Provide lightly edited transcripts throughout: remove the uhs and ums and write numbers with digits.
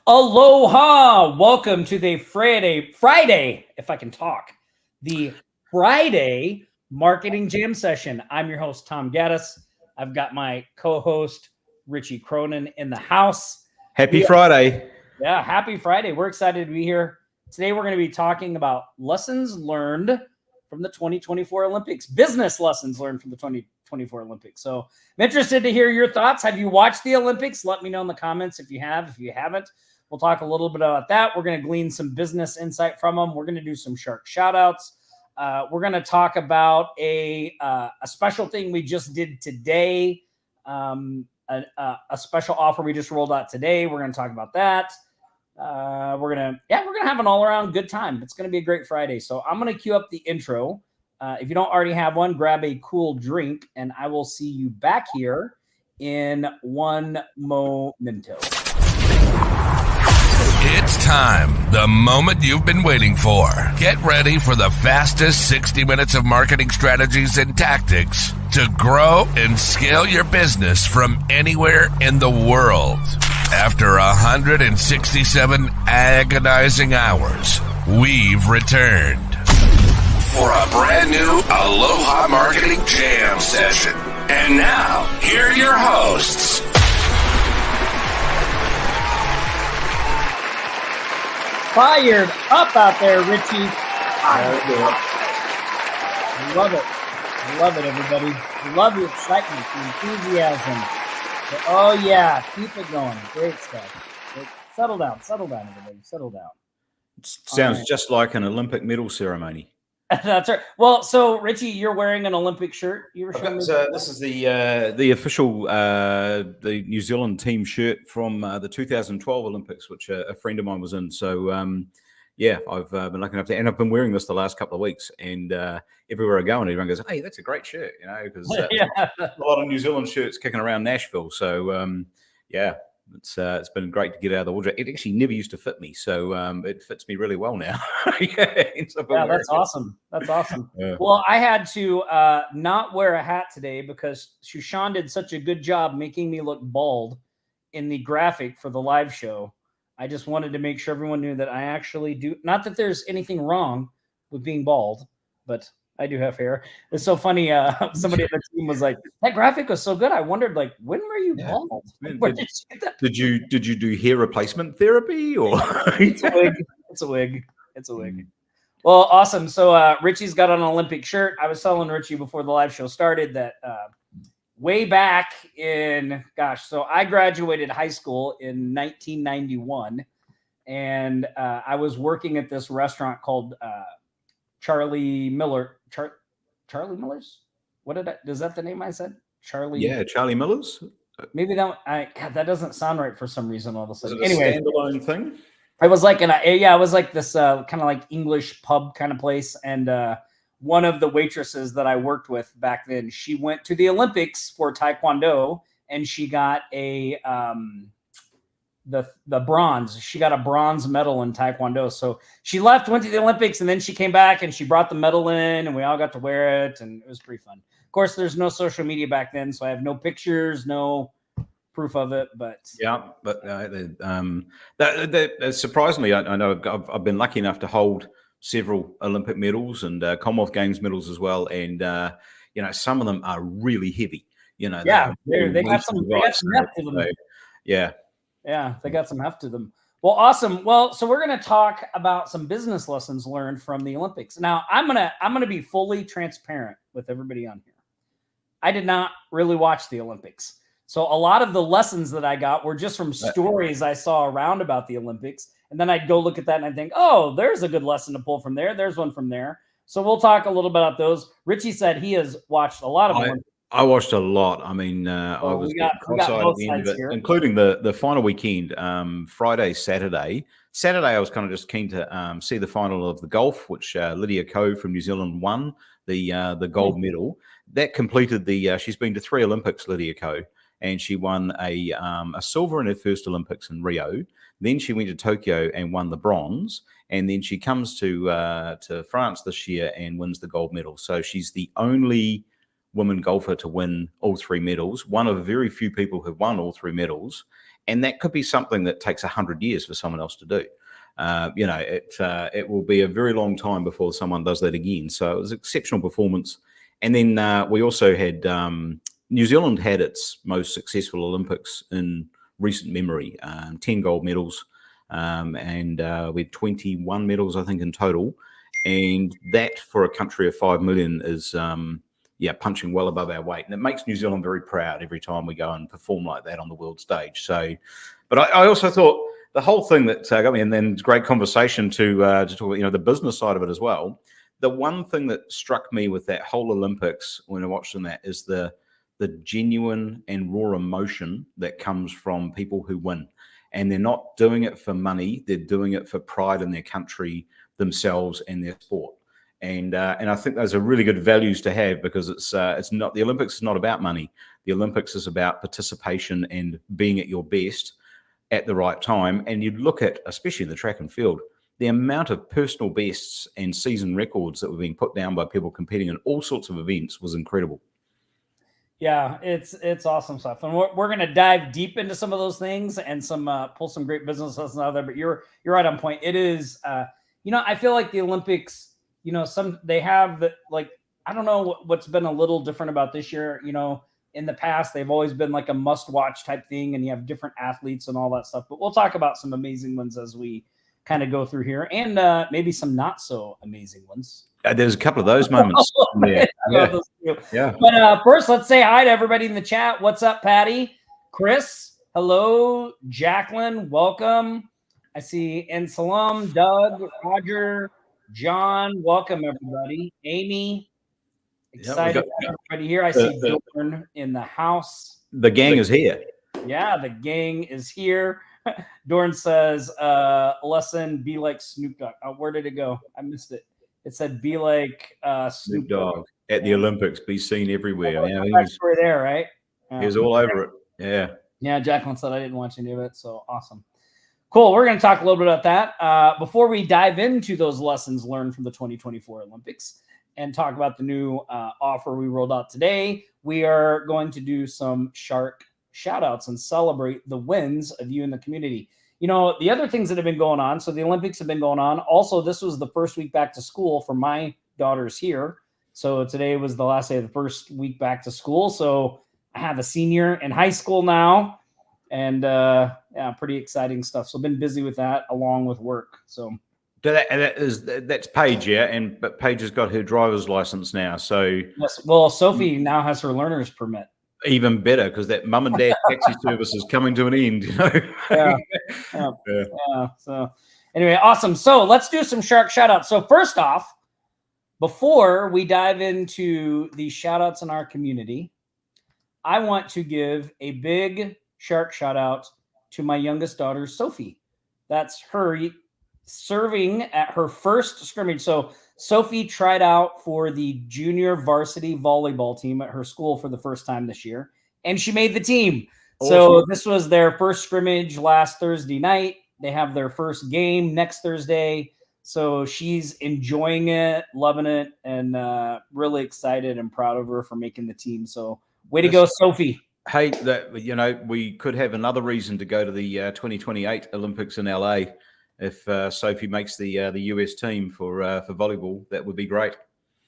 Aloha! Welcome to the Friday, if I can talk, the Friday Marketing Jam Session. I'm your host, Tom Gaddis. I've got my co-host, Richie Cronin, in the house. Happy Friday. Yeah, happy Friday. We're excited to be here. Today, we're going to be talking about lessons learned from the 2024 Olympics, business lessons learned from the 2024 Olympics. So I'm interested to hear your thoughts. Have you watched the Olympics? Let me know in the comments if you have. If you haven't, we'll talk a little bit about that. We're going to glean some business insight from them. We're going to do some shark shout outs. We're going to talk about a special thing we just did today, a special offer we just rolled out today. We're going to talk about that. We're gonna have an all-around good time. It's gonna be a great Friday. So I'm gonna cue up the intro. If you don't already have one, grab a cool drink, and I will see you back here in one momento. It's time, the moment you've been waiting for. Get ready for the fastest 60 minutes of marketing strategies and tactics to grow and scale your business from anywhere in the world. After 167 agonizing hours, we've returned for a brand new Aloha Marketing Jam session. And now, here are your hosts. Fired up out there, Richie. Love it. Love it, everybody. Love the excitement, the enthusiasm. Oh, yeah. Keep it going. Great stuff. Settle down, everybody. Settle down. It sounds just like an Olympic medal ceremony. That's right. Well, so, Richie, you're wearing an Olympic shirt. You were showing me this is the official the New Zealand team shirt from the 2012 Olympics, which a friend of mine was in. So, I've been lucky enough to, and I've been wearing this the last couple of weeks. And everywhere I go, and everyone goes, "Hey, that's a great shirt," because a lot of New Zealand shirts kicking around Nashville. So, it's been great to get out of the wardrobe. It actually never used to fit me, so it fits me really well now. That's awesome. That's awesome. Yeah. Well, I had to not wear a hat today because Shushan did such a good job making me look bald in the graphic for the live show. I just wanted to make sure everyone knew that I actually do. Not that there's anything wrong with being bald, but I do have hair. It's so funny. Somebody at the team was like, "That graphic was so good. I wondered, like, when were you bald? Where did you get that?" Did you do hair replacement therapy or? It's a wig. It's a wig. Well, awesome. So Richie's got on an Olympic shirt. I was telling Richie before the live show started that way back in, so I graduated high school in 1991, and I was working at this restaurant called Charlie Miller's? Is that the name I said? Charlie? Yeah, Charlie Miller's. Maybe that doesn't sound right for some reason all of a sudden. Anyway, standalone thing. I was like it was like this kind of like English pub kind of place, and one of the waitresses that I worked with back then, she went to the Olympics for Taekwondo, and she got a the bronze. She got a bronze medal in Taekwondo. So she left, went to the Olympics, and then she came back and she brought the medal in, and we all got to wear it, and it was pretty fun. Of course, there's no social media back then, so I have no pictures, no proof of it. But surprisingly, I know I've been lucky enough to hold several Olympic medals and Commonwealth Games medals as well, and some of them are really heavy. They got some heft to them. They got some heft to them. Well, awesome. Well, so we're going to talk about some business lessons learned from the Olympics. Now, I'm gonna be fully transparent with everybody on here. I did not really watch the Olympics. So a lot of the lessons that I got were just from stories I saw around about the Olympics. And then I'd go look at that and I'd think, oh, there's a good lesson to pull from there. There's one from there. So we'll talk a little bit about those. Richie said he has watched a lot of Olympics. I watched a lot. I mean, I was outside at the end of it, including the final weekend, Friday, Saturday. Saturday, I was kind of just keen to see the final of the golf, which Lydia Ko from New Zealand won the gold medal. That completed she's been to 3 Olympics, Lydia Ko, and she won a silver in her first Olympics in Rio. Then she went to Tokyo and won the bronze, and then she comes to France this year and wins the gold medal. So she's the only woman golfer to win all 3 medals, one of very few people who've won all 3 medals. And that could be something that takes 100 years for someone else to do. It will be a very long time before someone does that again. So it was an exceptional performance. And then we also had New Zealand had its most successful Olympics in recent memory, 10 gold medals, and we had 21 medals, I think, in total. And that for a country of 5 million is, punching well above our weight. And it makes New Zealand very proud every time we go and perform like that on the world stage. So, but I also thought the whole thing that got me, and then great conversation to talk about, the business side of it as well. The one thing that struck me with that whole Olympics when I watched that is the genuine and raw emotion that comes from people who win. And they're not doing it for money. They're doing it for pride in their country, themselves, and their sport. And I think those are really good values to have, because it's not, the Olympics is not about money. The Olympics is about participation and being at your best at the right time. And you look at, especially the track and field, the amount of personal bests and season records that were being put down by people competing in all sorts of events was incredible. Yeah, it's awesome stuff, and we're going to dive deep into some of those things and pull some great business lessons out of there. But you're right on point. It is, I feel like the Olympics, they have I don't know what's been a little different about this year. In the past, they've always been like a must-watch type thing, and you have different athletes and all that stuff. But we'll talk about some amazing ones as we kind of go through here, and maybe some not so amazing ones. There's a couple of those moments. Yeah. But first, let's say hi to everybody in the chat. What's up, Patty? Chris, hello. Jacqueline, welcome. I see and Salam, Doug, Roger, John, welcome everybody. Amy, excited to have everybody here. I see Dorn in the house. The gang is here. Yeah, the gang is here. Dorn says, lesson, be like Snoop Dogg. Oh, where did it go? I missed it. It said, be like Snoop Dogg. At the Olympics, be seen everywhere. He was there, right? He was all over it. Yeah. Yeah, Jacqueline said I didn't watch any of it, so awesome. Cool. We're going to talk a little bit about that. Before we dive into those lessons learned from the 2024 Olympics and talk about the new offer we rolled out today, we are going to do some Shark shout-outs and celebrate the wins of you in the community. The other things that have been going on, so the Olympics have been going on. Also, this was the first week back to school for my daughters here. So today was the last day of the first week back to school. So I have a senior in high school now, and pretty exciting stuff. So I've been busy with that along with work. So that's Paige, yeah, but Paige has got her driver's license now. So yes, well, Sophie now has her learner's permit. Even better, because that mum and dad taxi service is coming to an end. Yeah. So anyway, awesome. So let's do some Shark shout outs. So first off, before we dive into the shout outs in our community, I want to give a big Shark shout out to my youngest daughter, Sophie. That's her serving at her first scrimmage. So Sophie tried out for the junior varsity volleyball team at her school for the first time this year, and she made the team. Awesome. So this was their first scrimmage last Thursday night. They have their first game next Thursday. So she's enjoying it, loving it, and really excited and proud of her for making the team. So way to go, Sophie. Hey, we could have another reason to go to the 2028 Olympics in LA. If Sophie makes the US team for volleyball, that would be great.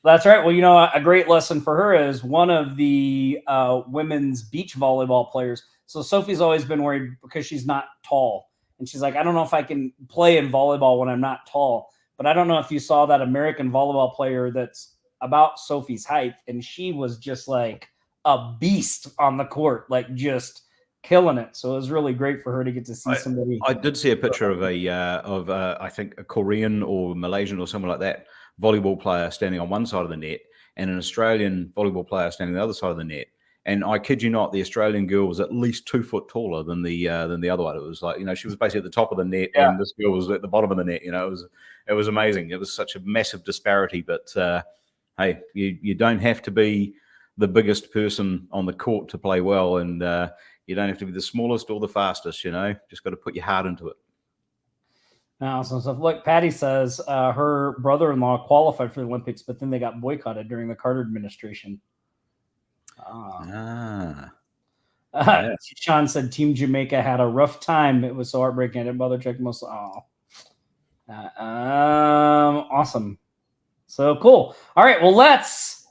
That's right. Well, a great lesson for her is one of the women's beach volleyball players. So Sophie's always been worried because she's not tall. And she's like, I don't know if I can play in volleyball when I'm not tall. But I don't know if you saw that American volleyball player that's about Sophie's height. And she was just like a beast on the court, like just killing it. So it was really great for her to get to see somebody. I did see a picture of I think a Korean or Malaysian or someone like that volleyball player standing on one side of the net and an Australian volleyball player standing on the other side of the net. And I kid you not, the Australian girl was at least 2 foot taller than the other one. It was like, she was basically at the top of the net, and this girl was at the bottom of the net. It was amazing. It was such a massive disparity. But hey, you don't have to be the biggest person on the court to play well, and you don't have to be the smallest or the fastest. Just got to put your heart into it. Awesome stuff. Look, Patty says her brother-in-law qualified for the Olympics, but then they got boycotted during the Carter administration. Sean said Team Jamaica had a rough time. It was so heartbreaking. And mother checked most. Awesome. So cool. All right. Well, let's.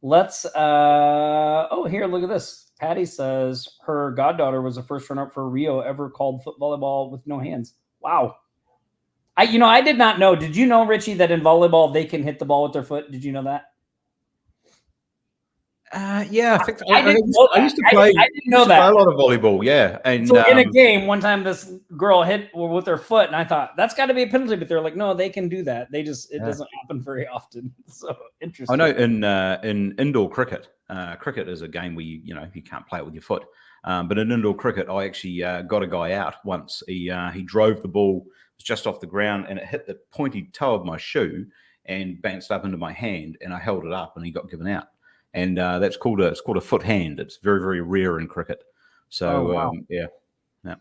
Here, look at this. Patty says her goddaughter was the first runner-up for Rio ever called foot volleyball with no hands. Wow. I did not know. Did you know, Richie, that in volleyball they can hit the ball with their foot? Did you know that? Yeah, I used to play. I didn't know that. Play a lot of volleyball, yeah. And so in a game, one time this girl hit with her foot, and I thought that's got to be a penalty, but they're like, no, they can do that. It doesn't happen very often. So interesting. I know in indoor cricket, cricket is a game where you can't play it with your foot. But in indoor cricket, I actually got a guy out once. He drove the ball, it was just off the ground, and it hit the pointy toe of my shoe and bounced up into my hand, and I held it up, and he got given out. And it's called a foot hand. It's very, very rare in cricket. So, wow. Yeah. A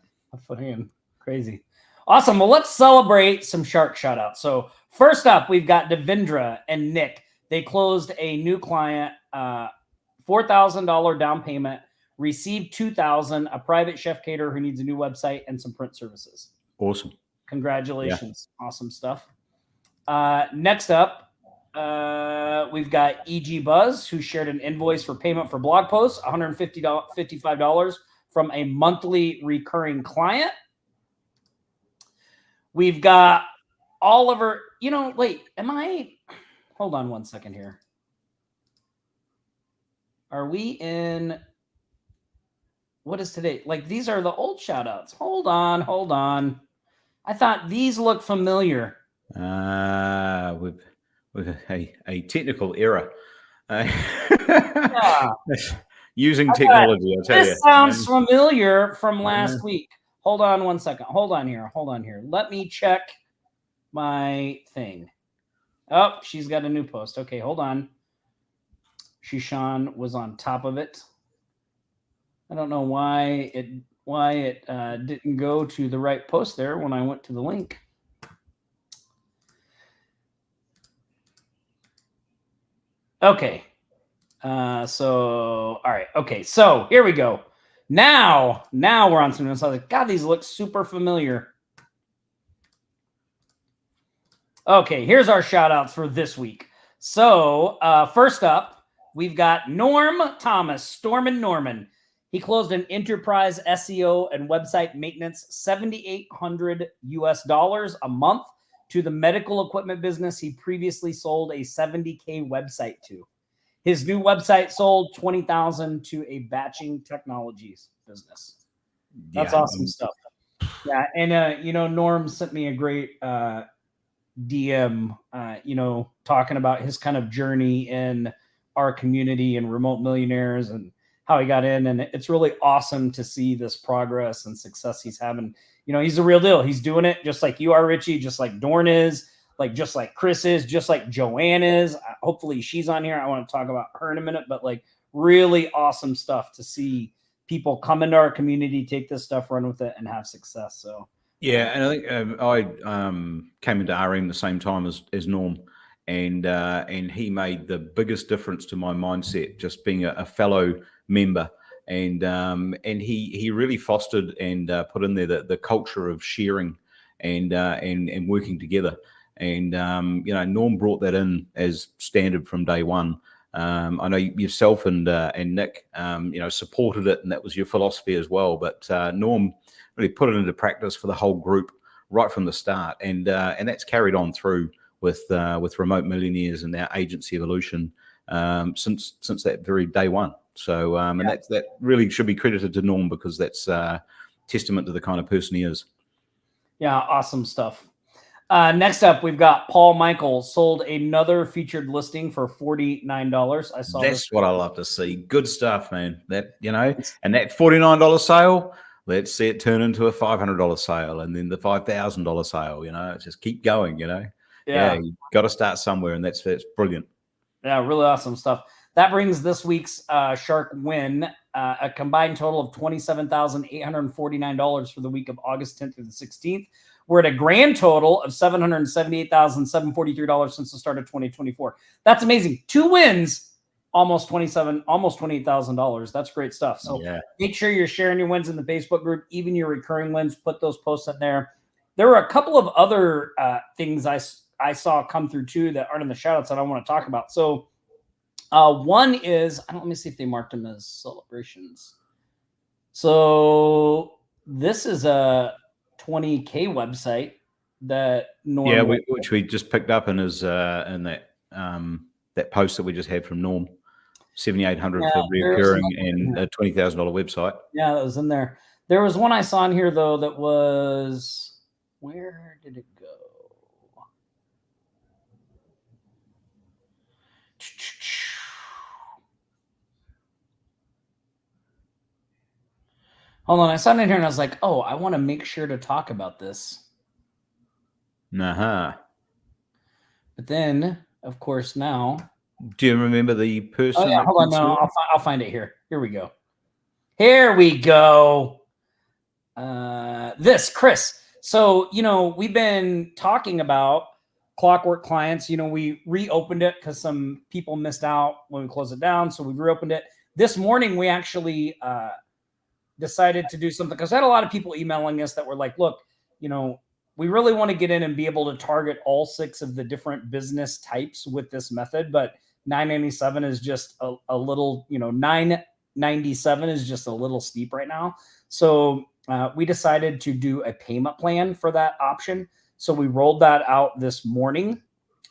foot hand. Crazy. Awesome. Well, let's celebrate some shark shout-outs. So first up, we've got Devendra and Nick. They closed a new client, $4,000 down payment, received $2,000, a private chef caterer who needs a new website and some print services. Awesome. Congratulations. Yeah. Awesome stuff. Next up, we've got EG Buzz, who shared an invoice for payment for blog posts, $155 from a monthly recurring client. We've got Oliver. Hold on one second here. Are we in? What is today? These are the old shout outs. Hold on. I thought these looked familiar. With a technical error. Yeah. Using technology, I'll tell you. This sounds familiar from last week. Hold on one second. Hold on here. Let me check my thing. Oh, she's got a new post. Okay, hold on. Sean was on top of it. I don't know why it didn't go to the right post there when I went to the link. Okay. All right. Okay. So here we go. Now we're on some news. I was like, God, these look super familiar. Okay. Here's our shout outs for this week. So first up, we've got Norm Thomas, Storm and Norman. He closed an enterprise SEO and website maintenance, $7,800 a month, to the medical equipment business he previously sold a $70K website to. His new website sold $20,000 to a batching technologies business. That's awesome stuff. Yeah, and Norm sent me a great DM, talking about his kind of journey in our community and remote millionaires and how he got in, and it's really awesome to see this progress and success he's having. He's a real deal. He's doing it just like you are, Richie, just like Dorn is, just like Chris is, just like Joanne is. Hopefully she's on here. I want to talk about her in a minute, but really awesome stuff to see people come into our community, take this stuff, run with it, and have success. So yeah, and I think I came into RM the same time as Norm, and he made the biggest difference to my mindset, just being a fellow member. And he really fostered and put in there the culture of sharing and working together. And Norm brought that in as standard from day one. I know yourself and Nick supported it, and that was your philosophy as well. But Norm really put it into practice for the whole group right from the start, and that's carried on through with Remote Millionaires and our agency evolution since that very day one. So, and that really should be credited to Norm, because that's testament to the kind of person he is. Yeah, awesome stuff. Next up, we've got Paul Michael sold another featured listing for $49. I saw that's what I love to see. Good stuff, man. That and that $49 sale, let's see it turn into a $500 sale, and then the $5,000 sale. Just keep going. Yeah, you got to start somewhere, and that's brilliant. Yeah, really awesome stuff. That brings this week's Shark win a combined total of $27,849 for the week of August 10th through the 16th. We're at a grand total of $778,743 since the start of 2024. That's amazing. 2 wins almost $28,000. That's great stuff. So make sure you're sharing your wins in the Facebook group, even your recurring wins. Put those posts in there. There were a couple of other things I saw come through too that aren't in the shoutouts that I want to talk about. So one is, let me see if they marked them as celebrations. So this is a 20K website that Norm, which we just picked up in his in that post that we just had from Norm. 7,800 for reoccurring and a $20,000 website. Yeah, that was in there. There was one I saw in here though that was, where did it go? Hold on, I saw it in here and I was like, oh, I want to make sure to talk about this. But then, of course, now. Do you remember the person? Oh, yeah, hold on. No, I'll find it here. Here we go. Here we go. This, Chris. So, we've been talking about Clockwork Clients. We reopened it because some people missed out when we closed it down. So we reopened it. This morning, we actually decided to do something because I had a lot of people emailing us that were like, look, we really want to get in and be able to target all 6 of the different business types with this method, but $997 is just a little, $997 is just a little steep right now. So we decided to do a payment plan for that option. So we rolled that out this morning.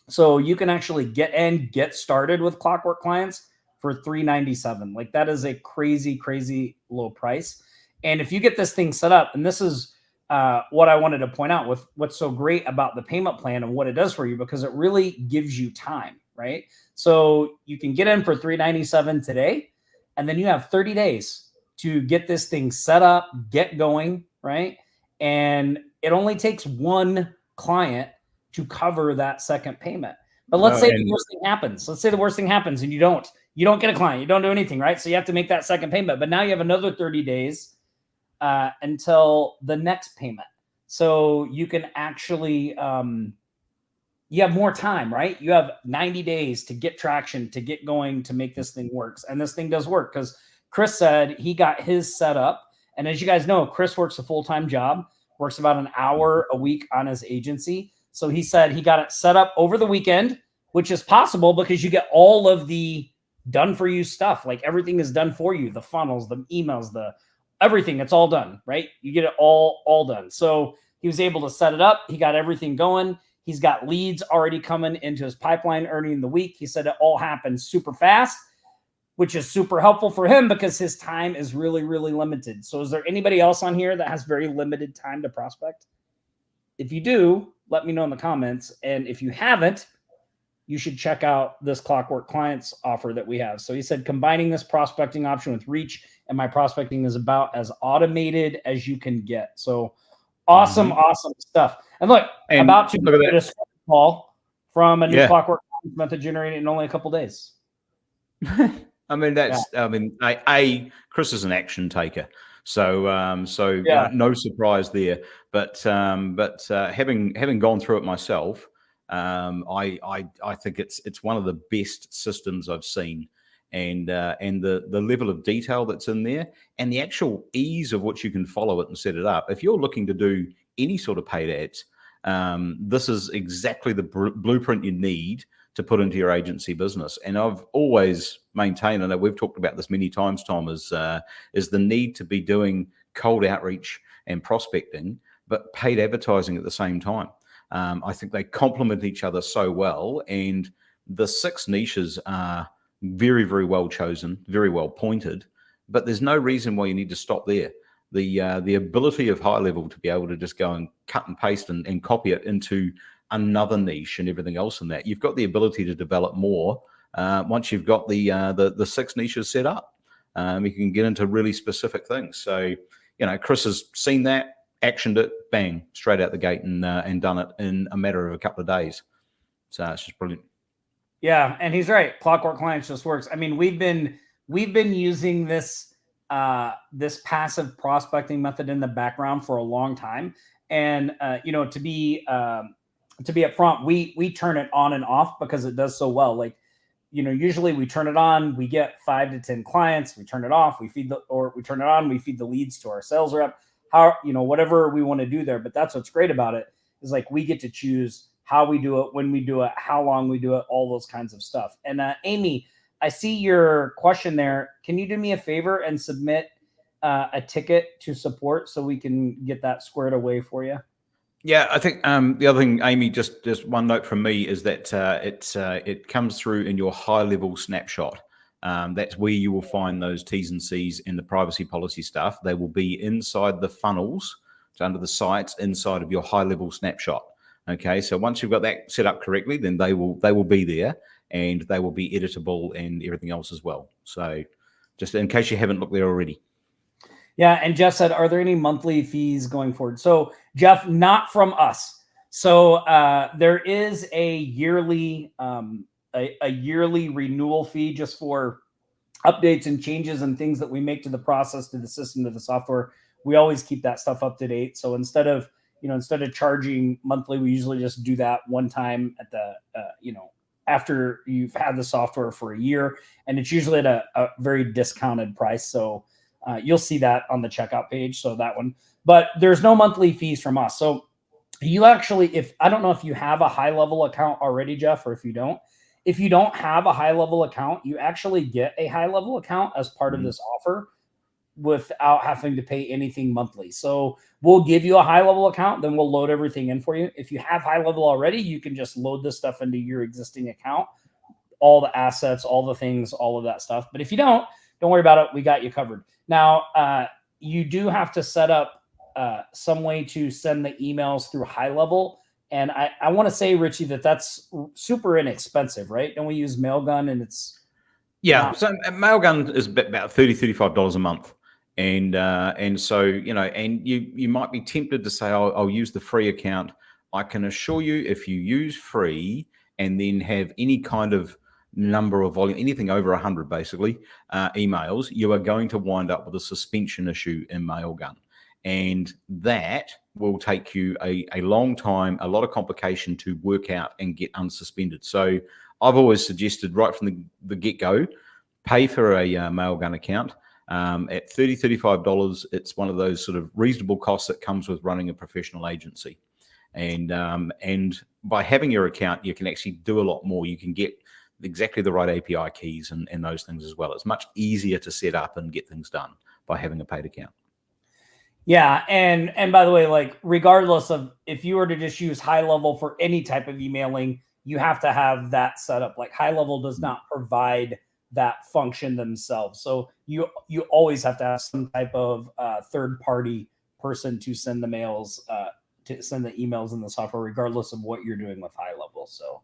So you can actually get started with Clockwork Clients for $397. Like that is a crazy, crazy low price. And if you get this thing set up, and this is what I wanted to point out with what's so great about the payment plan and what it does for you, because it really gives you time, right? So you can get in for $397 today, and then you have 30 days to get this thing set up, get going, right? And it only takes one client to cover that second payment. But let's say the worst thing happens. Let's say the worst thing happens and you don't get a client, you don't do anything, right? So you have to make that second payment, but now you have another 30 days until the next payment. So you can actually, you have more time, right? You have 90 days to get traction, to get going, to make this thing work. And this thing does work because Chris said he got his set up. And as you guys know, Chris works a full-time job, works about an hour a week on his agency. So he said he got it set up over the weekend, which is possible because you get all of the done for you stuff. Like everything is done for you. The funnels, the emails, everything, it's all done, right? You get it all done. So he was able to set it up. He got everything going. He's got leads already coming into his pipeline early in the week. He said it all happened super fast, which is super helpful for him because his time is really, really limited. So is there anybody else on here that has very limited time to prospect? If you do, let me know in the comments. And if you haven't, you should check out this Clockwork Clients offer that we have. So he said, combining this prospecting option with reach, and my prospecting is about as automated as you can get. So awesome, awesome stuff. And look, about to get a call from a new Clockwork Clients method generated in only a couple days. I mean, Chris is an action taker. So no surprise there. But having gone through it myself, I think it's one of the best systems I've seen, and the level of detail that's in there, and the actual ease of which you can follow it and set it up. If you're looking to do any sort of paid ads, this is exactly the blueprint you need to put into your agency business. And I've always maintained, and we've talked about this many times, Tom, is the need to be doing cold outreach and prospecting, but paid advertising at the same time. I think they complement each other so well, and the 6 niches are very, very well chosen, very well pointed, but there's no reason why you need to stop there. The ability of high level to be able to just go and cut and paste and copy it into another niche and everything else in that. You've got the ability to develop more once you've got the 6 niches set up. You can get into really specific things. So, Chris has seen that, actioned it, bang, straight out the gate, and done it in a matter of a couple of days. So it's just brilliant. Yeah, and he's right. Clockwork Clients just works. I mean, we've been using this this passive prospecting method in the background for a long time, and to be upfront, we turn it on and off because it does so well. Like usually we turn it on, we get 5 to 10 clients, we turn it off, we turn it on, we feed the leads to our sales rep, whatever we want to do there. But that's what's great about it is like, we get to choose how we do it, when we do it, how long we do it, all those kinds of stuff. And Amy, I see your question there. Can you do me a favor and submit a ticket to support so we can get that squared away for you? Yeah, I think the other thing, Amy, just one note from me is that it comes through in your high-level snapshot. That's where you will find those T's and C's and the privacy policy stuff. They will be inside the funnels, so under the sites, inside of your high-level snapshot. Okay, so once you've got that set up correctly, then they will be there, and they will be editable and everything else as well. So just in case you haven't looked there already. Yeah, and Jeff said, are there any monthly fees going forward? So, Jeff, not from us. So there is a yearly renewal fee just for updates and changes and things that we make to the process, to the system, to the software. We always keep that stuff up to date. So instead of charging monthly, we usually just do that one time at the after you've had the software for a year, and it's usually at a very discounted price. So you'll see that on the checkout page. So that one, but there's no monthly fees from us. So you actually, I don't know if you have a high level account already, Jeff, or if you don't have a high level account, you actually get a high level account as part of this offer without having to pay anything monthly. So we'll give you a high level account, then we'll load everything in for you. If you have high level already, you can just load this stuff into your existing account, all the assets, all the things, all of that stuff. But if you don't worry about it. We got you covered. Now, you do have to set up some way to send the emails through high level. And I want to say, Richie, that's super inexpensive, right? Don't we use Mailgun and it's... Yeah, so Mailgun is about $30, $35 a month. And so, and you might be tempted to say, I'll use the free account. I can assure you, if you use free and then have any kind of number of volume, anything over 100 basically, emails, you are going to wind up with a suspension issue in Mailgun. And that will take you a long time, a lot of complication to work out and get unsuspended. So I've always suggested right from the get-go, pay for a Mailgun account. At $30, $35, it's one of those sort of reasonable costs that comes with running a professional agency. And by having your account, you can actually do a lot more. You can get exactly the right API keys and those things as well. It's much easier to set up and get things done by having a paid account. Yeah, and by the way, like regardless of if you were to just use high level for any type of emailing, you have to have that set up. Like high level does not provide that function themselves. So you always have to have some type of third party person to send the mails, to send the emails in the software, regardless of what you're doing with high level. So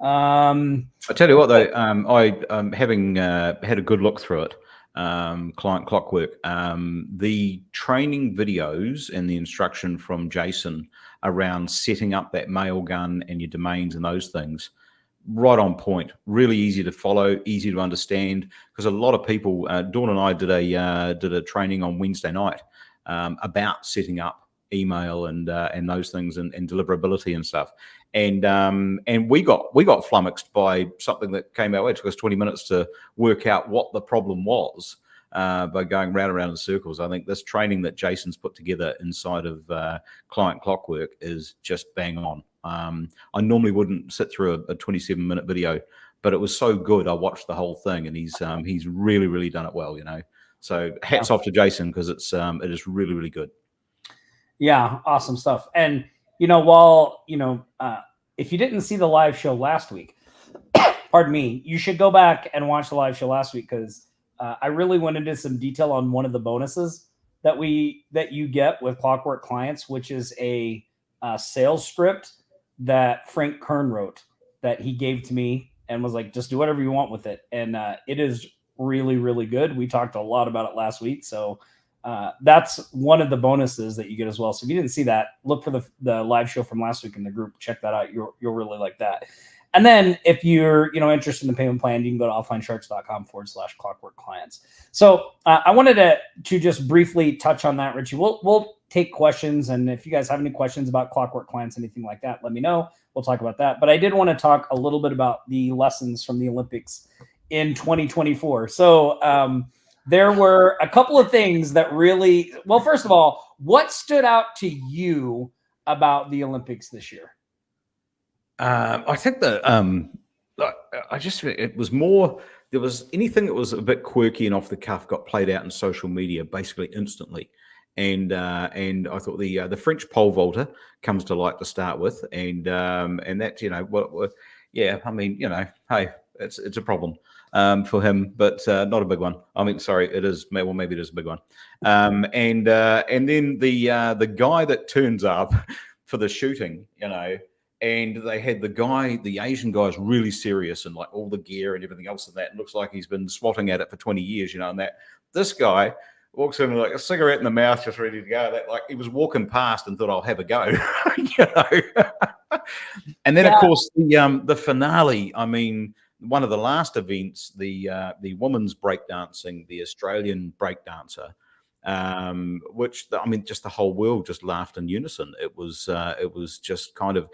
I tell you what, though, having had a good look through it, Client Clockwork, the training videos and the instruction from Jason around setting up that Mailgun and your domains and those things, right on point, really easy to follow, easy to understand. Because a lot of people, Dawn and I did a training on Wednesday night about setting up email and those things and deliverability and stuff. And we got flummoxed by something that came our way. It took us 20 minutes to work out what the problem was by going round and round in circles. I think this training that Jason's put together inside of Client Clockwork is just bang on. I normally wouldn't sit through a 27-minute video, but it was so good. I watched the whole thing, and he's really, really done it well, So hats off to Jason, because it is really, really good. Yeah, awesome stuff. And while if you didn't see the live show last week, pardon me, you should go back and watch the live show last week, because I really went into some detail on one of the bonuses that you get with Clockwork clients, which is a sales script that Frank Kern wrote that he gave to me and was like, just do whatever you want with it. And it is really, really good. We talked a lot about it last week. So that's one of the bonuses that you get as well. So if you didn't see that, look for the live show from last week in the group. Check that out. You'll really like that. And then if you're, interested in the payment plan, you can go to offlinesharks.com/clockwork clients. So I wanted to just briefly touch on that, Richie. We'll take questions. And if you guys have any questions about Clockwork clients, anything like that, let me know. We'll talk about that. But I did want to talk a little bit about the lessons from the Olympics in 2024. So there were a couple of things that really, well, first of all, what stood out to you about the Olympics this year? I think that it was more, there was anything that was a bit quirky and off the cuff got played out in social media basically instantly. And I thought the French pole vaulter comes to light to start with, and that, I mean, hey, it's a problem for him, but not a big one. I mean, sorry, it is. Well, maybe it is a big one. And then the guy that turns up for the shooting, and they had the Asian guy's really serious and like all the gear and everything else of that. It looks like he's been swatting at it for 20 years, and that this guy walks in with like a cigarette in the mouth, just ready to go. That, like, he was walking past and thought, I'll have a go, And then, of course, the finale. I mean, one of the last events, the women's breakdancing, the Australian breakdancer, which, I mean, just the whole world just laughed in unison. It was just kind of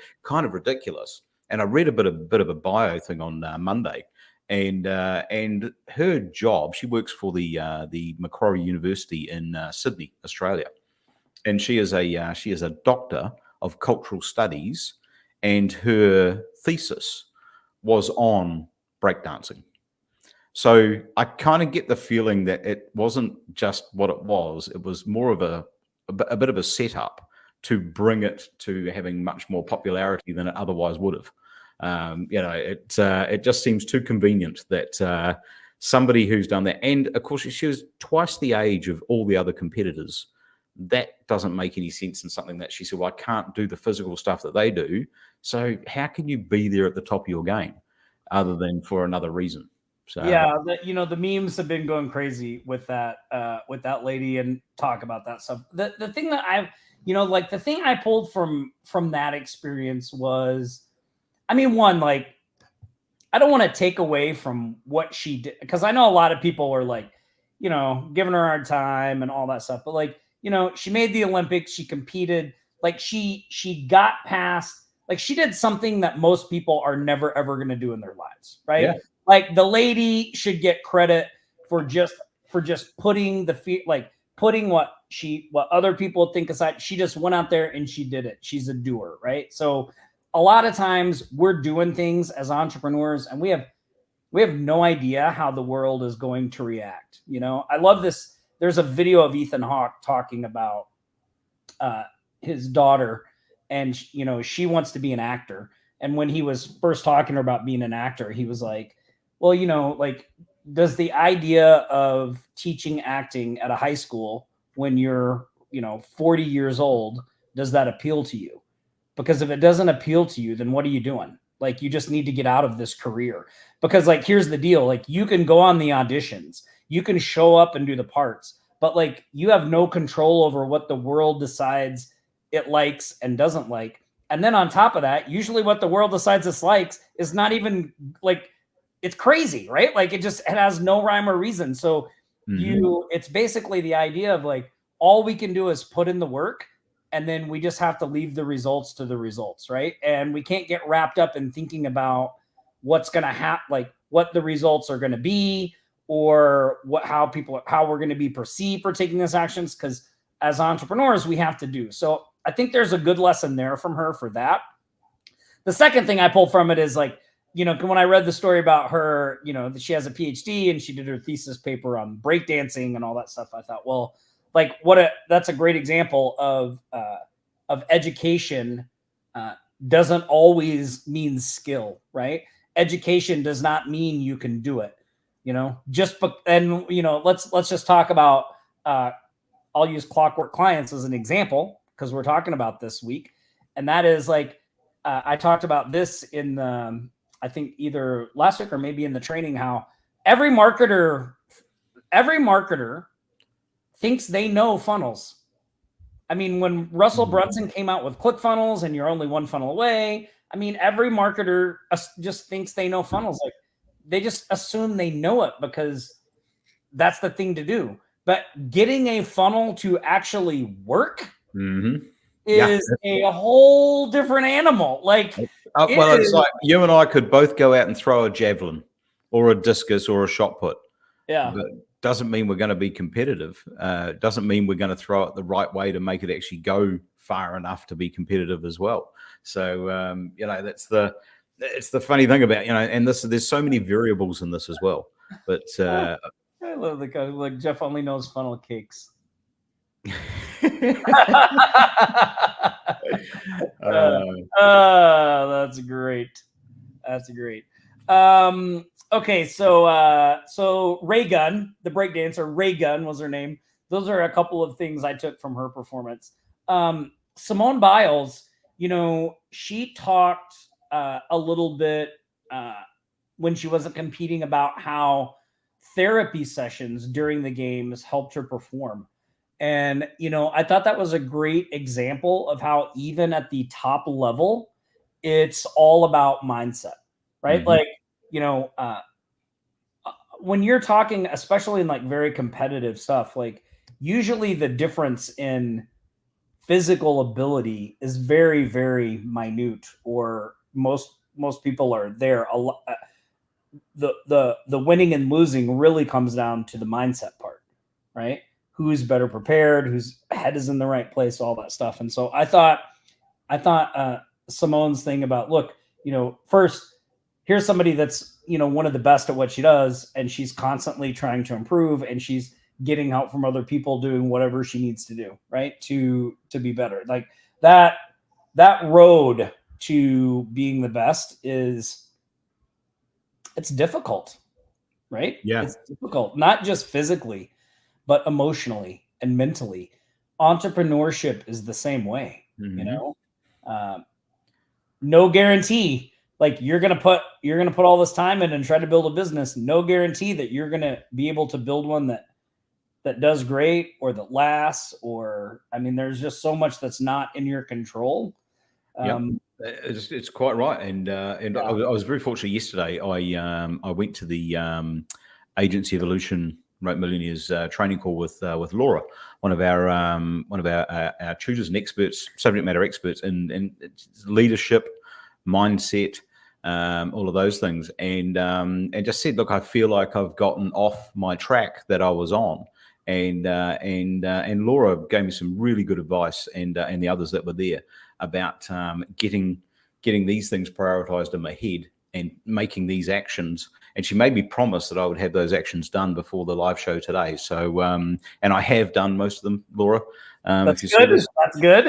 ridiculous. And I read a bit of a bio thing on Monday, and her job, she works for the Macquarie University in Sydney, Australia, and she is a doctor of cultural studies, and her thesis was on breakdancing. So I kind of get the feeling that it wasn't just what it was. It was more of a bit of a setup to bring it to having much more popularity than it otherwise would have. It just seems too convenient that somebody who's done that, and of course she was twice the age of all the other competitors. That doesn't make any sense in something that she said, well, I can't do the physical stuff that they do. So how can you be there at the top of your game other than for another reason? So yeah, the memes have been going crazy with that lady and talk about that stuff. The thing that the thing I pulled from that experience was, I mean, one, like, I don't want to take away from what she did, because I know a lot of people were like, giving her a hard time and all that stuff. But like, she made the Olympics, she competed, like she got past, like she did something that most people are never ever going to do in their lives, right? Yeah. Like, the lady should get credit for just putting putting what other people think aside. She just went out there and she did it. She's a doer, right? So a lot of times we're doing things as entrepreneurs and we have no idea how the world is going to react. I love this. There's a video of Ethan Hawke talking about his daughter, and she wants to be an actor. And when he was first talking to her about being an actor, he was like, well, like, does the idea of teaching acting at a high school when you're, 40 years old, does that appeal to you? Because if it doesn't appeal to you, then what are you doing? Like, you just need to get out of this career. Because, like, here's the deal. Like, you can go on the auditions, you can show up and do the parts, but like, you have no control over what the world decides it likes and doesn't like. And then on top of that, usually what the world decides it likes is not even like, it's crazy, right? Like, it has no rhyme or reason. So it's basically the idea of like, all we can do is put in the work, and then we just have to leave the results to the results, right? And we can't get wrapped up in thinking about what's going to happen, like what the results are going to be, or how we're going to be perceived for taking these actions. Because as entrepreneurs, we have to do. So I think there's a good lesson there from her for that. The second thing I pulled from it is like, when I read the story about her, that she has a PhD and she did her thesis paper on breakdancing and all that stuff, I thought, well, like, that's a great example of education doesn't always mean skill, right? Education does not mean you can do it, let's just talk about, I'll use Clockwork Clients as an example because we're talking about this week. And that is like, I talked about this in the, I think either last week or maybe in the training, how every marketer thinks they know funnels. I mean, when Russell Brunson came out with ClickFunnels and you're only one funnel away, I mean, every marketer just thinks they know funnels. Like they just assume they know it because that's the thing to do. But getting a funnel to actually work is a whole different animal. Like, it's like you and I could both go out and throw a javelin or a discus or a shot put. Yeah. But doesn't mean we're going to be competitive. Doesn't mean we're going to throw it the right way to make it actually go far enough to be competitive as well. So, it's the funny thing about, and there's so many variables in this as well. But I love the guy. Like Jeff only knows funnel cakes. That's great. That's great. Okay, so Ray Gunn, the breakdancer, Ray Gunn was her name. Those are a couple of things I took from her performance. Simone Biles, she talked a little bit when she wasn't competing about how therapy sessions during the games helped her perform. And, I thought that was a great example of how even at the top level, it's all about mindset, right? Like, when you're talking, especially in like very competitive stuff, like usually the difference in physical ability is very, very minute, or most people are there. The winning and losing really comes down to the mindset part, right? Who's better prepared, whose head is in the right place, all that stuff. And so I thought Simone's thing about, look, first, here's somebody that's, one of the best at what she does, and she's constantly trying to improve, and she's getting help from other people doing whatever she needs to do, right? To be better. Like that road to being the best it's difficult, right? Yeah. It's difficult, not just physically, but emotionally and mentally. Entrepreneurship is the same way, no guarantee. Like you're gonna put all this time in and try to build a business. No guarantee that you're gonna be able to build one that does great or that lasts. Or there's just so much that's not in your control. It's quite right. And I was very fortunate yesterday. I went to the Agency Evolution Remote Millionaires training call with Laura, one of our tutors and experts, subject matter experts in leadership, mindset, all of those things, and just said, look, I feel like I've gotten off my track that I was on, and Laura gave me some really good advice, and the others that were there, about getting these things prioritized in my head and making these actions. And she made me promise that I would have those actions done before the live show today. So, and I have done most of them, Laura. That's good. That's good.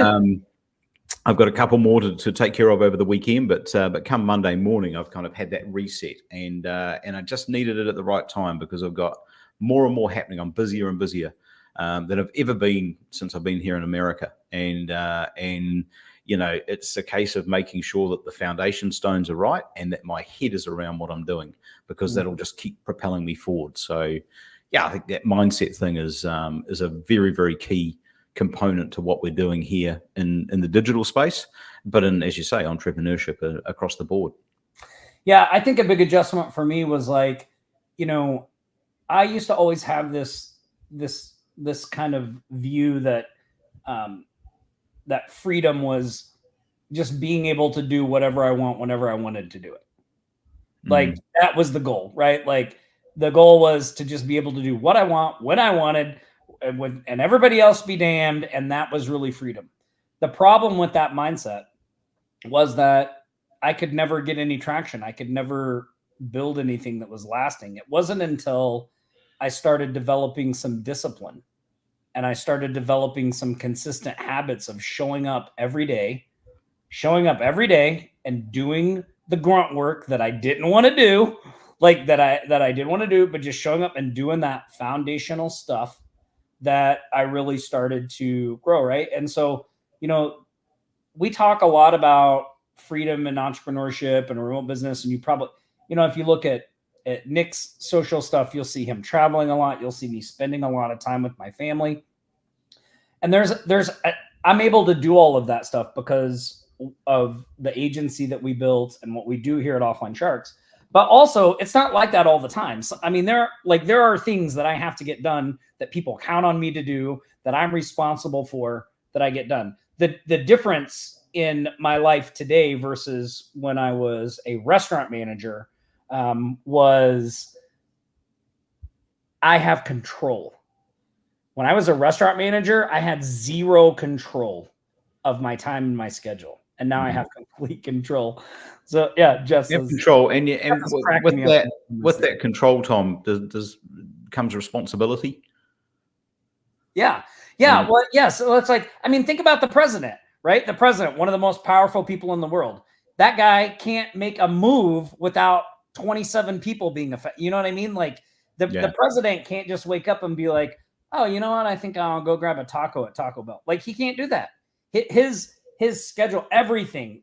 I've got a couple more to take care of over the weekend, but come Monday morning, I've kind of had that reset, and I just needed it at the right time, because I've got more and more happening. I'm busier and busier than I've ever been since I've been here in America, and it's a case of making sure that the foundation stones are right and that my head is around what I'm doing, because that'll just keep propelling me forward. So, yeah, I think that mindset thing is a very, very key component to what we're doing here in the digital space, but in, as you say, entrepreneurship across the board. Yeah, I think a big adjustment for me was like, I used to always have this kind of view that that freedom was just being able to do whatever I want whenever I wanted to do it. Like that was the goal, right? Like the goal was to just be able to do what I want when I wanted, and everybody else be damned. And that was really freedom. The problem with that mindset was that I could never get any traction. I could never build anything that was lasting. It wasn't until I started developing some discipline, and I started developing some consistent habits of showing up every day and doing the grunt work that I didn't want to do, like that I did want to do, but just showing up and doing that foundational stuff, that I really started to grow, right? And so, we talk a lot about freedom and entrepreneurship and remote business, and you probably, if you look at Nick's social stuff, you'll see him traveling a lot. You'll see me spending a lot of time with my family. And I'm able to do all of that stuff because of the agency that we built and what we do here at Offline Sharks. But also, it's not like that all the time. So, I mean, there are things that I have to get done that people count on me to do, that I'm responsible for, that I get done. The difference in my life today versus when I was a restaurant manager was I have control. When I was a restaurant manager, I had zero control of my time and my schedule. And now I have complete control. So yeah, just control. And with that control, Tom, does comes responsibility? Yeah. Yeah. Well, yeah. So it's like, I mean, think about the president, right? The president, one of the most powerful people in the world. That guy can't make a move without 27 people being affected. You know what I mean? Like the president can't just wake up and be like, oh, you know what? I think I'll go grab a taco at Taco Bell. Like, he can't do that. His schedule, everything,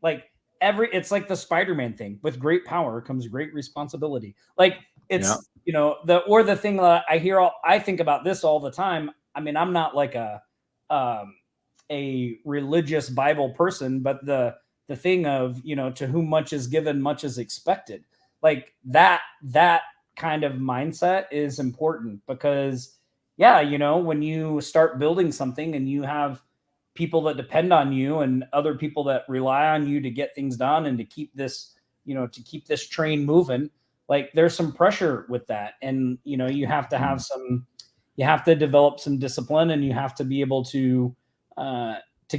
it's like the Spider-Man thing. With great power comes great responsibility. Like, it's, the thing that I think about this all the time. I mean, I'm not like a religious Bible person, but the thing of, to whom much is given, much is expected. Like that kind of mindset is important because, when you start building something and you have people that depend on you and other people that rely on you to get things done and to keep this, train moving, like there's some pressure with that. And, you have to have you have to develop some discipline and you have to be able to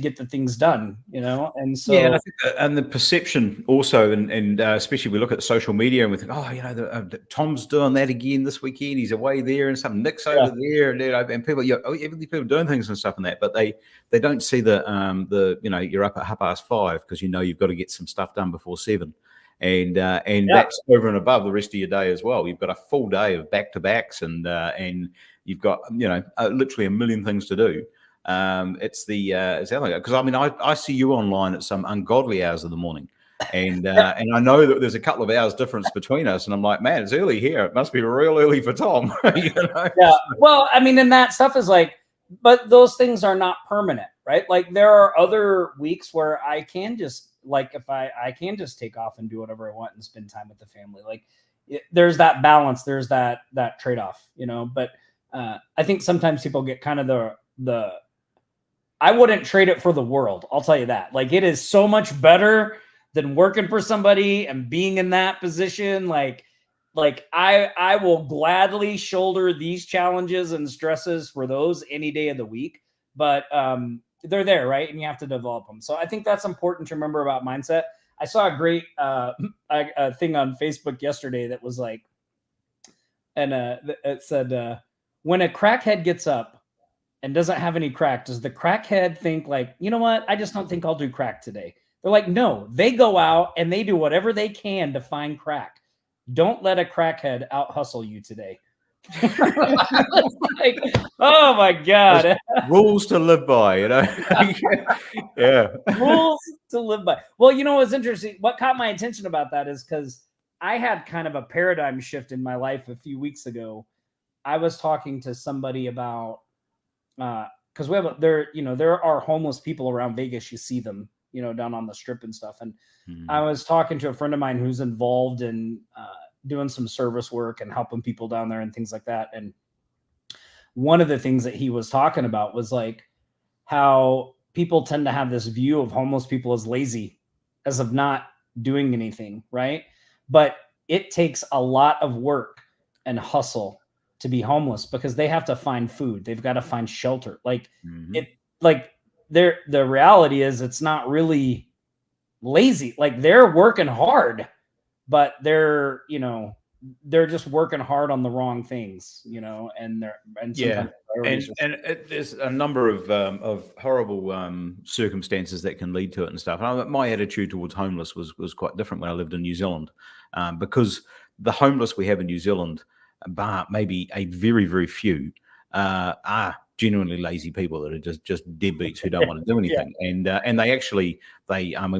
get the things done, and so and I think and the perception also, and especially we look at social media and we think, Tom's doing that again this weekend. He's away there, and some Nick's over there, and people, people doing things and stuff and that, but they don't see the you're up at 5:30 because you've got to get some stuff done before 7, and that's over and above the rest of your day as well. You've got a full day of back-to-backs, and you've got literally a million things to do. It's because I mean I see you online at some ungodly hours of the morning, and I know that there's a couple of hours difference between us, and I'm like, man, it's early here. It must be real early for Tom. Yeah. Well, I mean, and that stuff is like, but those things are not permanent, right? Like there are other weeks where I can just if I can just take off and do whatever I want and spend time with the family. Like there's that balance, there's that trade-off, But I think sometimes people get kind of the I wouldn't trade it for the world. I'll tell you that. Like it is so much better than working for somebody and being in that position. Like I will gladly shoulder these challenges and stresses for those any day of the week, but they're there, right? And you have to develop them. So I think that's important to remember about mindset. I saw a great thing on Facebook yesterday that was like, and it said, when a crackhead gets up and doesn't have any crack, does the crackhead think like, you know what? I just don't think I'll do crack today. They're like, no, they go out and they do whatever they can to find crack. Don't let a crackhead out hustle you today. Like, oh my God. There's rules to live by, Yeah. Rules to live by. Well, what's interesting, what caught my attention about that is because I had kind of a paradigm shift in my life a few weeks ago. I was talking to somebody about, because there are homeless people around Vegas. You see them, down on the strip and stuff. And I was talking to a friend of mine who's involved in doing some service work and helping people down there and things like that. And one of the things that he was talking about was like how people tend to have this view of homeless people as lazy, as of not doing anything, right? But it takes a lot of work and hustle to be homeless because they have to find food. They've got to find shelter. The reality is it's not really lazy. Like they're working hard, but they're just working hard on the wrong things, and there's a number of horrible circumstances that can lead to it and stuff. And my attitude towards homeless was quite different when I lived in New Zealand, because the homeless we have in New Zealand, bar maybe a very, very few, are genuinely lazy people that are just deadbeats who don't want to do anything. And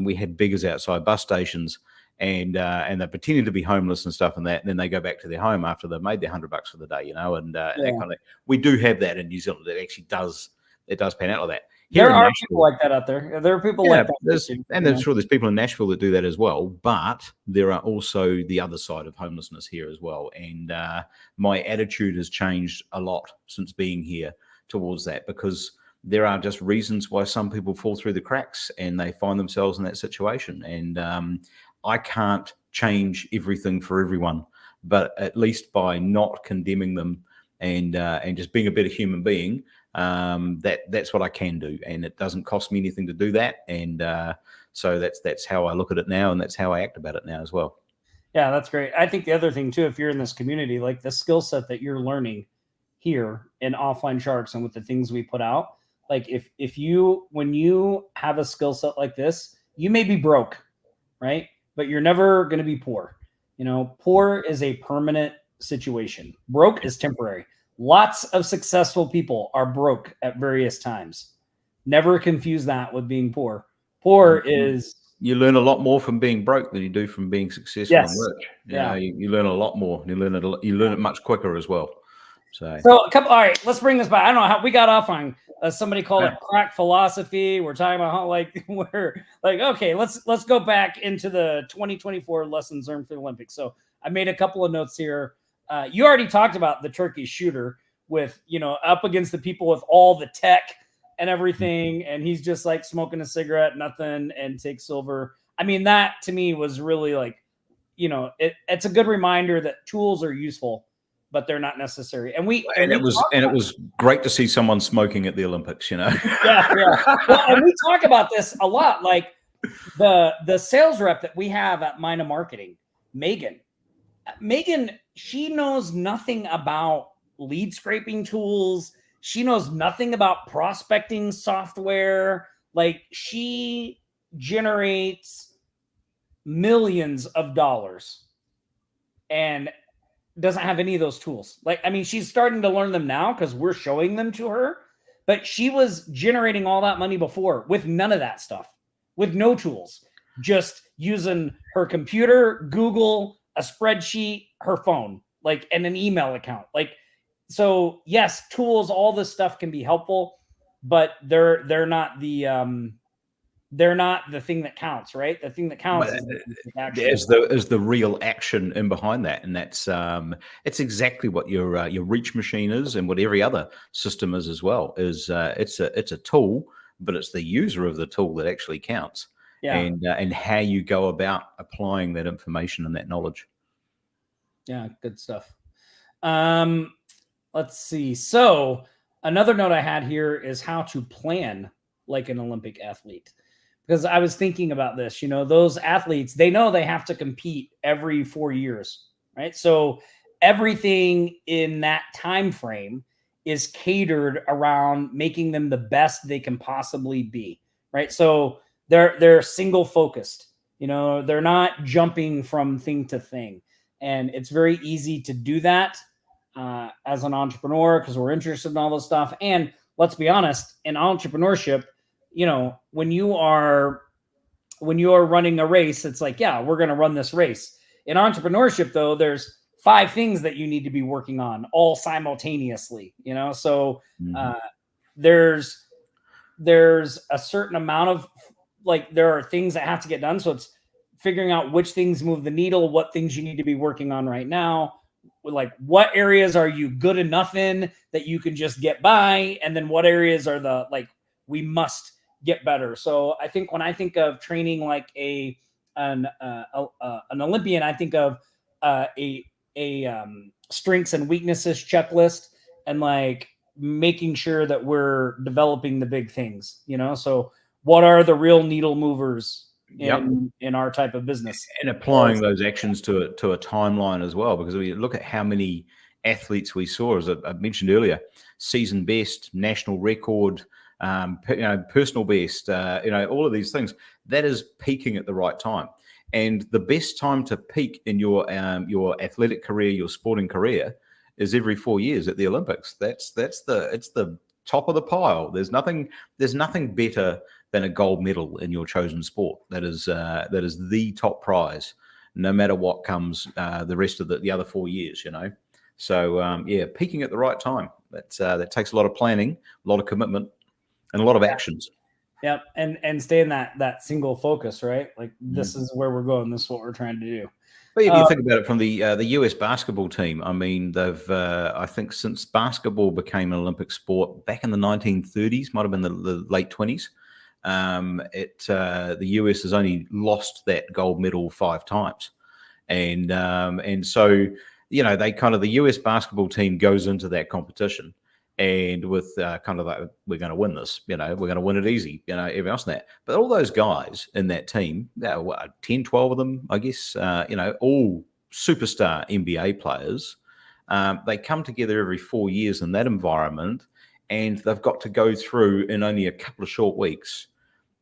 we had beggars outside bus stations, and they're pretending to be homeless and stuff and that, and then they go back to their home after they've made their $100 for the day, and that kind of. We do have that in New Zealand. It actually does pan out like that. There are people like that out there. There are people like that. There's people in Nashville that do that as well. But there are also the other side of homelessness here as well. And my attitude has changed a lot since being here towards that, because there are just reasons why some people fall through the cracks and they find themselves in that situation. And I can't change everything for everyone, but at least by not condemning them and just being a better human being, that's what I can do, and it doesn't cost me anything to do that. And so that's how I look at it now, and that's how I act about it now as well. Yeah, that's great. I think the other thing too, if you're in this community, like the skill set that you're learning here in Offline Sharks and with the things we put out, like when you have a skill set like this, you may be broke, right? But you're never going to be poor. Poor is a permanent situation. Broke is temporary. Lots of successful people are broke at various times. Never confuse that with being poor. Poor is... You learn a lot more from being broke than you do from being successful and rich. You learn a lot more. You learn it much quicker as well. So all right, let's bring this back. I don't know how we got off on somebody called it crack philosophy. We're talking about how we're like, okay, let's go back into the 2024 lessons learned for the Olympics. So I made a couple of notes here. You already talked about the turkey shooter with, up against the people with all the tech and everything. And he's just like smoking a cigarette, nothing, and takes silver. I mean, that to me was really like, it's a good reminder that tools are useful, but they're not necessary. And it was great to see someone smoking at the Olympics, Yeah. Well, and we talk about this a lot. Like the sales rep that we have at Mina Marketing, Megan, she knows nothing about lead scraping tools. She knows nothing about prospecting software. Like, she generates millions of dollars and doesn't have any of those tools. She's starting to learn them now because we're showing them to her, but she was generating all that money before with none of that stuff, with no tools, just using her computer, Google, a spreadsheet, her phone, and an email account. So yes, tools, all this stuff can be helpful, but they're not the thing that counts, right? The thing that counts is the real action in behind that, and that's it's exactly what your reach machine is, and what every other system is as well. It's a tool, but it's the user of the tool that actually counts. Yeah. And how you go about applying that information and that knowledge. Yeah, good stuff. Let's see. So another note I had here is how to plan like an Olympic athlete. Because I was thinking about this, those athletes, they know they have to compete every 4 years, right? So everything in that time frame is catered around making them the best they can possibly be, right? So they're single focused, they're not jumping from thing to thing. And it's very easy to do that as an entrepreneur because we're interested in all this stuff. And let's be honest, in entrepreneurship, when you are running a race, it's like, yeah, we're going to run this race. In entrepreneurship, though, there's 5 things that you need to be working on all simultaneously, so there's a certain amount of there are things that have to get done. So it's figuring out which things move the needle, what things you need to be working on right now, what areas are you good enough in that you can just get by, and then what areas are we must get better. So I think when I think of training like an Olympian, I think of a strengths and weaknesses checklist, and making sure that we're developing the big things, so what are the real needle movers in our type of business, and applying those actions to a timeline as well, because we look at how many athletes we saw, as I mentioned earlier, season best, national record, personal best, all of these things. That is peaking at the right time. And the best time to peak in your athletic career, your sporting career, is every 4 years at the Olympics. It's the top of the pile. There's nothing better than a gold medal in your chosen sport. That is the top prize, no matter what comes the rest of the other 4 years. So peaking at the right time. That takes a lot of planning, a lot of commitment. and a lot of actions. Yep. And stay in that single focus, right? Like this is where we're going. This is what we're trying to do. But if you think about it from the US basketball team, I mean, they've I think since basketball became an Olympic sport back in the 1930s, might have been the late 20s. The US has only lost that gold medal 5 times, and so the US basketball team goes into that competition. And with kind of like, we're going to win this, we're going to win it easy, everything else in that. But all those guys in that team, 10, 12 of them, I guess, all superstar NBA players, they come together every 4 years in that environment, and they've got to go through in only a couple of short weeks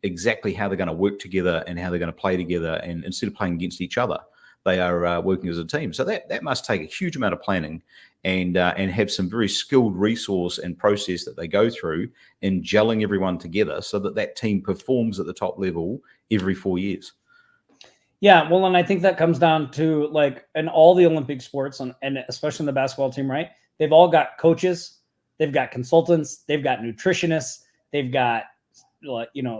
exactly how they're going to work together and how they're going to play together. And instead of playing against each other, they are working as a team. So that must take a huge amount of planning and have some very skilled resource and process that they go through in gelling everyone together so that team performs at the top level every 4 years. Yeah, well, and I think that comes down to like in all the Olympic sports and especially in the basketball team, right? They've all got coaches, they've got consultants, they've got nutritionists, they've got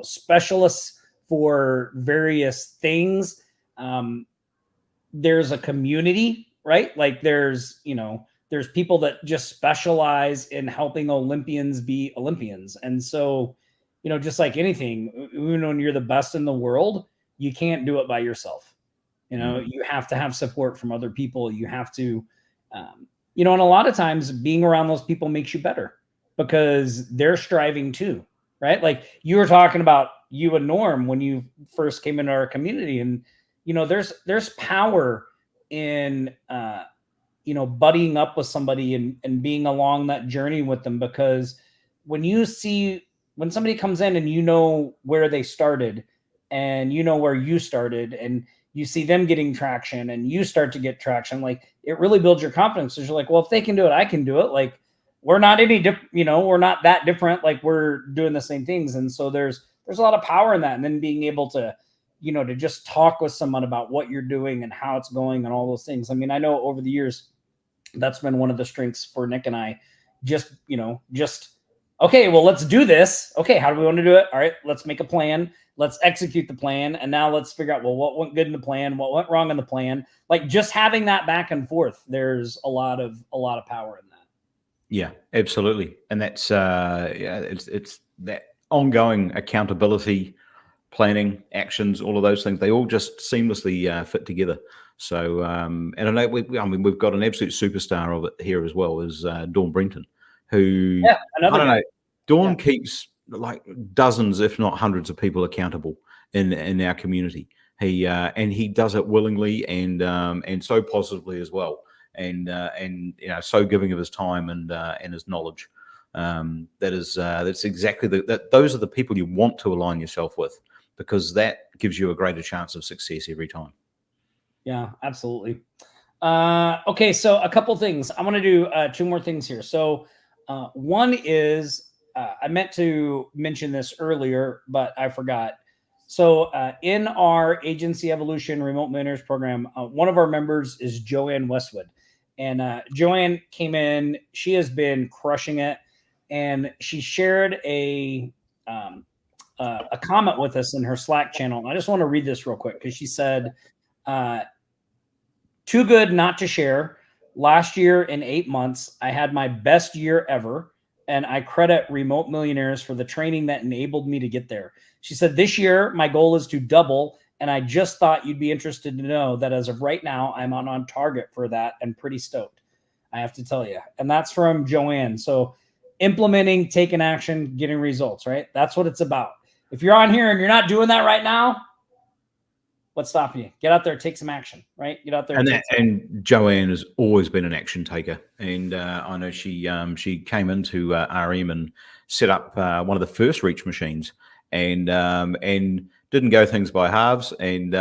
specialists for various things. There's a community, right? Like there's people that just specialize in helping Olympians be Olympians. And so, just like anything, even when you're the best in the world, you can't do it by yourself. You have to have support from other people. You have to, and a lot of times being around those people makes you better because they're striving too, right? Like you were talking about you and Norm when you first came into our community, and there's power in buddying up with somebody and being along that journey with them, because when somebody comes in and where they started and where you started and you see them getting traction and you start to get traction, like it really builds your confidence. Because you're like, well, if they can do it, I can do it. Like we're not we're not that different. Like we're doing the same things. And so there's a lot of power in that. And then being able to, to just talk with someone about what you're doing and how it's going and all those things. I mean, I know over the years, that's been one of the strengths for Nick and I. Okay, well, let's do this. Okay, how do we want to do it? All right, let's make a plan. Let's execute the plan. And now let's figure out, well, what went good in the plan? What went wrong in the plan? Like just having that back and forth, there's a lot of power in that. Yeah, absolutely. And that's, it's that ongoing accountability, planning, actions, all of those things, they all just seamlessly fit together. So, and I know we've got an absolute superstar of it here as well, is Dawn Brenton, who Dawn keeps like dozens, if not hundreds, of people accountable in our community. He does it willingly and so positively as well, and so giving of his time and his knowledge. That's exactly those are the people you want to align yourself with, because that gives you a greater chance of success every time. Yeah, absolutely. Okay, so a couple things. I want to do 2 more things here. So one is, I meant to mention this earlier, but I forgot. So in our Agency Evolution Remote Millionaires program, one of our members is Joanne Westwood. And Joanne came in. She has been crushing it. And she shared a comment with us in her Slack channel. And I just want to read this real quick because she said, too good not to share. Last year in 8 months, I had my best year ever. And I credit Remote Millionaires for the training that enabled me to get there. She said, this year, my goal is to double. And I just thought you'd be interested to know that as of right now, I'm on target for that and pretty stoked, I have to tell you. And that's from Joanne. So implementing, taking action, getting results, right? That's what it's about. If you're on here and you're not doing that right now, what's stopping you? Get out there, take some action, right? Get out there. And Joanne has always been an action taker. And I know she came into RM and set up one of the first reach machines and didn't go things by halves and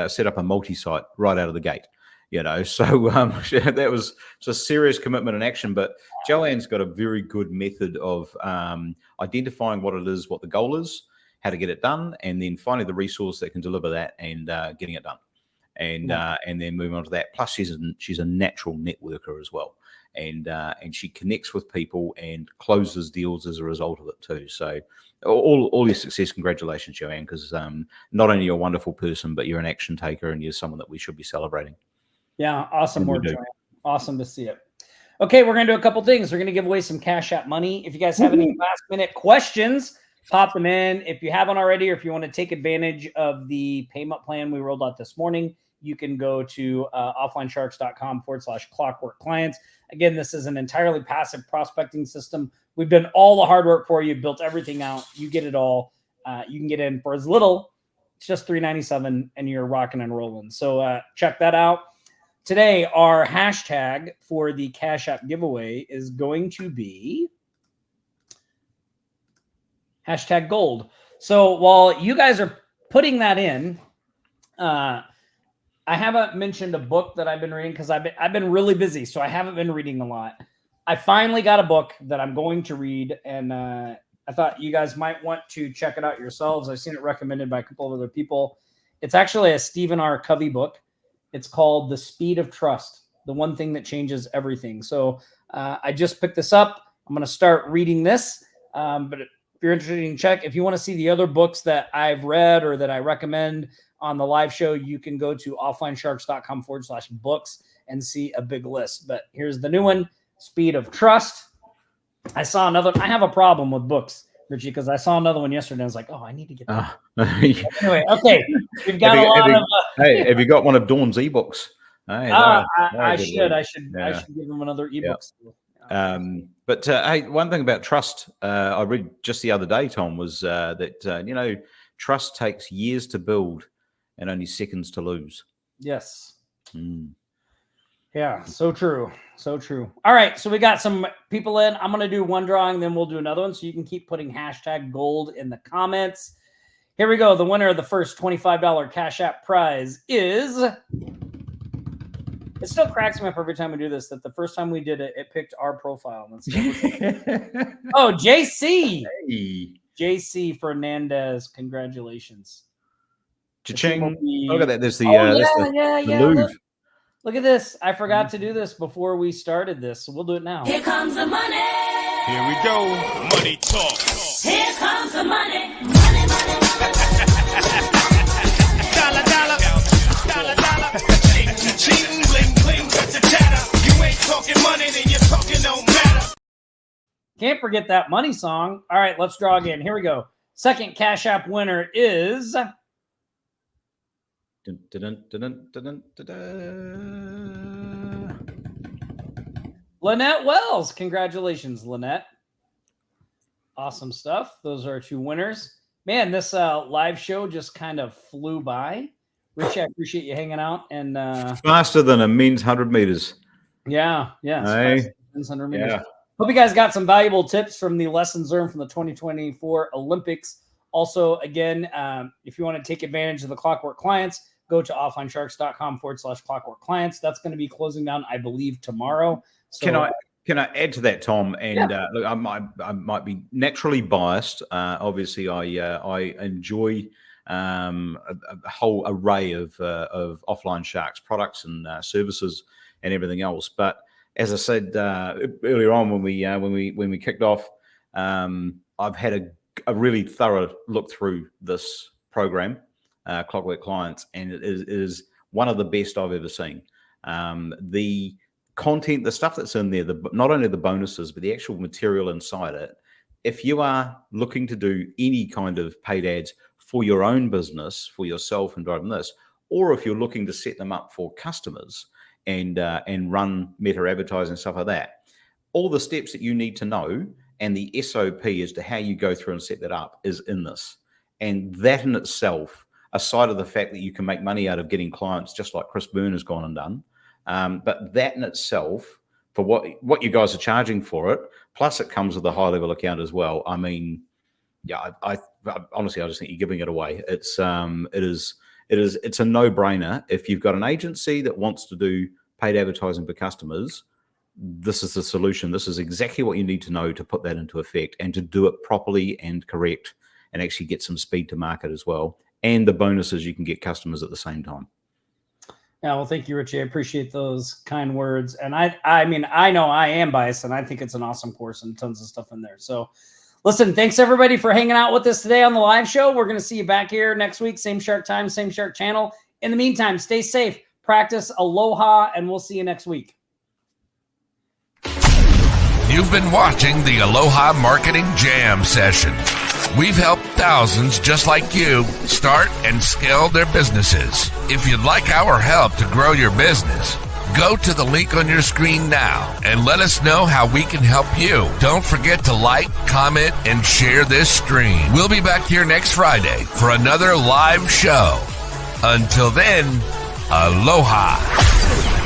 set up a multi-site right out of the gate. So that was a serious commitment and action. But Joanne's got a very good method of identifying what it is, what the goal is, how to get it done, and then finding the resource that can deliver that and getting it done, and then moving on to that. Plus, she's a natural networker as well, and she connects with people and closes deals as a result of it too. So all your success, congratulations, Joanne, because not only you're a wonderful person, but you're an action taker and you're someone that we should be celebrating. Yeah, awesome work, Joanne. Awesome to see it. Okay, we're going to do a couple things. We're going to give away some Cash App money. If you guys have any last-minute questions, pop them in. If you haven't already, or if you want to take advantage of the payment plan we rolled out this morning, you can go to offlinesharks.com/clockwork clients. Again, this is an entirely passive prospecting system. We've done all the hard work for you, built everything out. You get it all. You can get in for as little, it's just $3.97, and you're rocking and rolling. So check that out. Today, our hashtag for the Cash App giveaway is going to be #gold. So while you guys are putting that in, I haven't mentioned a book that I've been reading because I've been really busy, so I haven't been reading a lot. I finally got a book that I'm going to read, and I thought you guys might want to check it out yourselves. I've seen it recommended by a couple of other people. It's actually a Stephen R. Covey book. It's called The Speed of Trust, the one thing that changes everything. So I just picked this up. I'm going to start reading this. But if you're interested in check, if you want to see the other books that I've read or that I recommend on the live show, you can go to offlinesharks.com/books and see a big list. But here's the new one, Speed of Trust. I have a problem with books, Richie, because I saw another one yesterday. And I was like, oh, I need to get that. Anyway, okay. We've got hey, have you got one of Dawn's ebooks? Hey, I should give them another ebook. Yeah. But hey, one thing about trust, I read just the other day, Tom, was that trust takes years to build and only seconds to lose. Yes. Yeah, so true. So true. All right, so we got some people in. I'm going to do one drawing, then we'll do another one. So you can keep putting #gold in the comments. Here we go. The winner of the first $25 Cash App prize is... It still cracks me up every time we do this that the first time we did it, it picked our profile. Oh, JC. Hey. JC Fernandez. Congratulations. Cha-ching. Look at that. There's the, Louvre. Look at this. I forgot to do this before we started this, so we'll do it now. Here comes the money. Here we go. Money talk. Here comes the money. Money, money, money. Dollar, dollar. Dollar, dollar. Ching, ching, bling, bling, chatter. You ain't talking money, then you're talking no matter. Can't forget that money song. All right, let's draw again. Here we go. Second Cash App winner is... Lynette Wells. Congratulations, Lynette. Awesome stuff. Those are our two winners. Man, this live show just kind of flew by. Richie, I appreciate you hanging out. And faster than a men's 100 meters. Yeah. Hey. 100 meters. Yeah. Hope you guys got some valuable tips from the lessons learned from the 2024 Olympics. Also, again, if you want to take advantage of the Clockwork clients, go to offlinesharks.com/clockwork clients. That's going to be closing down, I believe, tomorrow. So, can I add to that, Tom? And look, I might be naturally biased. Obviously, I enjoy a whole array of Offline Sharks products and services and everything else. But as I said earlier on when we kicked off, I've had a really thorough look through this program, Clockwork Clients, and it is one of the best I've ever seen. The content, the stuff that's in there, not only the bonuses, but the actual material inside it. If you are looking to do any kind of paid ads for your own business, for yourself and driving this, or if you're looking to set them up for customers and run meta advertising and stuff like that, all the steps that you need to know and the SOP as to how you go through and set that up is in this. And that in itself, aside of the fact that you can make money out of getting clients just like Chris Byrne has gone and done, but that in itself, for what you guys are charging for it, plus it comes with a high level account as well. I mean, yeah, I honestly, I just think you're giving it away. It's a no brainer. If you've got an agency that wants to do paid advertising for customers, this is the solution. This is exactly what you need to know to put that into effect and to do it properly and correct and actually get some speed to market as well. And the bonuses, you can get customers at the same time. Yeah, well, thank you, Richie. I appreciate those kind words. And I mean, I know I am biased, and I think it's an awesome course and tons of stuff in there. So listen, thanks everybody for hanging out with us today on the live show. We're going to see you back here next week. Same shark time, same shark channel. In the meantime, stay safe, practice aloha, and we'll see you next week. You've been watching the Aloha Marketing Jam session. We've helped thousands just like you start and scale their businesses. If you'd like our help to grow your business, go to the link on your screen now and let us know how we can help you. Don't forget to like, comment, and share this stream. We'll be back here next Friday for another live show. Until then, aloha.